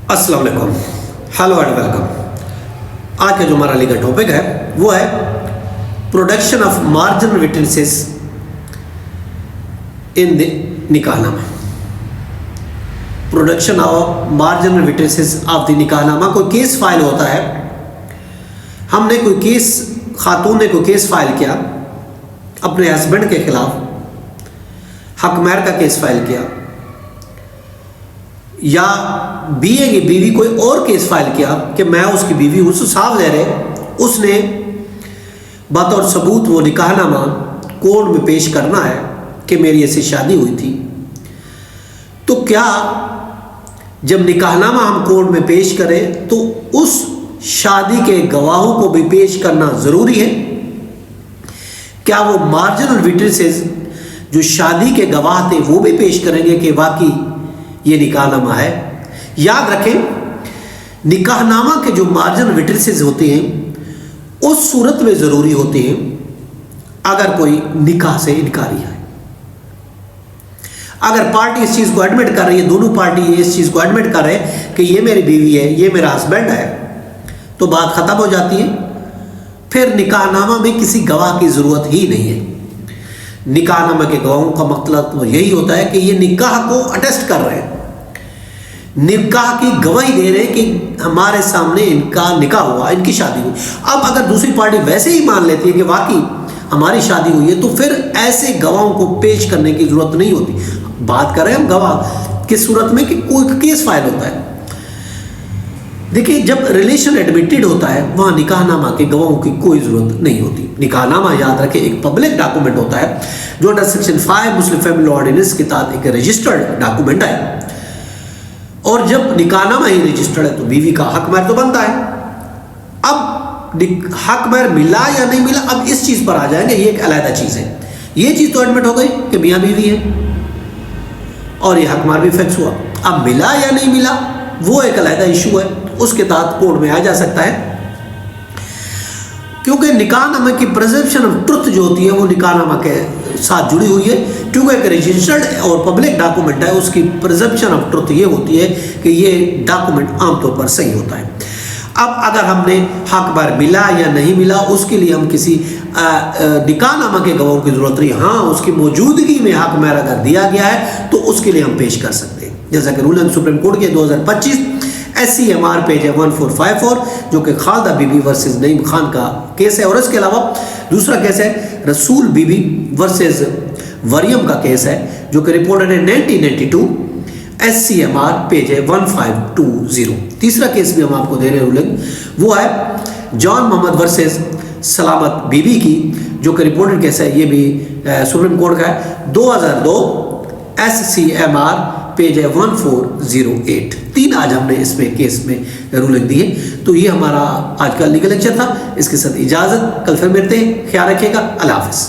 अस्सलाम वालेकुम, hello and welcome. आज का जो हमारा लीगल टॉपिक है वो है production of marginal witnesses in the nikahnama. Production of marginal witnesses of the nikahnama. कोई केस फाइल होता है, हमने कोई केस, खातून ने कोई केस फाइल किया अपने हस्बैंड के खिलाफ, हकमैर का केस फाइल किया, या बीए की बीवी कोई और केस फाइल किया कि मैं उसकी बीवी हूं, साफ ले रहे उसने बतौर सबूत वो निकाहनामा कोर्ट में पेश करना है कि मेरी ऐसी शादी हुई थी। तो क्या जब निकाहनामा हम कोर्ट में पेश करें तो उस शादी के गवाहों को भी पेश करना जरूरी है? क्या वो मार्जिनल विटनेसेस जो शादी के गवाह थे वो भी पेश करेंगे कि वाकई ये निकाहनामा है? याद रखें, निकाहनामा के जो मार्जिनल विटनेसेस होते हैं उस सूरत में ज़रूरी होते हैं अगर कोई निकाह से इनकारी है। अगर पार्टी इस चीज़ को एडमिट कर रही है, दोनों पार्टी इस चीज़ को एडमिट कर रहे हैं कि ये मेरी बीवी है, ये मेरा हस्बैंड है, तो बात ख़त्म हो जाती है। फिर निकाहनामा में किसी गवाह की ज़रूरत ही नहीं है। निकाहनामा के गवाहों का मतलब तो यही होता है कि ये निकाह को अटेस्ट कर रहे हैं, निकाह की गवाही दे रहे हैं कि हमारे सामने इनका निकाह हुआ, इनकी शादी हुई। अब अगर दूसरी पार्टी वैसे ही मान लेती है कि वाकई हमारी शादी हुई है, तो फिर ऐसे गवाहों को पेश करने की जरूरत नहीं होती। बात कर रहे हैं हम गवाह किस सूरत में कि कोई केस फाइल होता है। देखिए, जब रिलेशन एडमिटेड होता है वहाँ निकाहनामा के गवाहों की कोई ज़रूरत नहीं होती। निकाहनामा, याद रखें, एक पब्लिक डॉक्यूमेंट होता है जो under section 5 Muslim family ordinance के तहत एक रजिस्टर्ड डॉक्यूमेंट है। और जब निकाहनामा ही रजिस्टर्ड है तो बीवी का हक महर तो बनता है। अब हक महर मिला या नहीं मिला, अब इस चीज़ पर आ जाएंगे, ये एक अलग चीज़ है। ये चीज़ तो एडमिट हो गई कि मियाँ बीवी है और ये हक महर भी फिक्स हुआ। अब मिला या नहीं मिला वो एक अलग इशू है, उसके तहत कोर्ट में आ जा सकता है, क्योंकि निकाहनामा की प्रिजर्वेशन ऑफ ट्रुथ जो होती है वो निकाहनामा के साथ जुड़ी हुई है। क्योंकि एक रजिस्टर्ड और पब्लिक डॉक्यूमेंट है, उसकी प्रिजर्वेशन ऑफ ट्रुथ ये होती है कि ये डॉक्यूमेंट आमतौर पर सही होता है। अब अगर हमने हक बार मिला या नहीं मिला, उसके लिए हम किसी निकाहनामा के गवाहों की जरूरत नहीं। हाँ, उसकी मौजूदगी में हक महर अगर दिया गया है तो उसके लिए हम पेश कर सकते हैं, जैसा कि रूलिंग सुप्रीम कोर्ट के 2025 SCMR पेज है 1454, जो कि खालदा बीबी वर्सेस नईम खान का केस है। और इसके अलावा दूसरा केस है रसूल बीबी वर्सेस वरियम का केस है, जो कि रिपोर्टेड है 1992 SCMR पेज है 1520। तीसरा केस भी हम आपको दे रहे हैं रूलिंग, वो है जॉन मोहम्मद वर्सेस सलामत बीबी की, जो कि रिपोर्टेड केस है, ये भी सुप्रीम कोर्ट का है 2002 SCMR पेज है 1408। 3 आज हमने इसमें केस में रूलिंग दी है। तो ये हमारा आज का लीगल लेक्चर था, इसके साथ इजाज़त, कल फिर मिलते हैं, ख्याल रखिएगा, अल्लाह हाफ़िज़।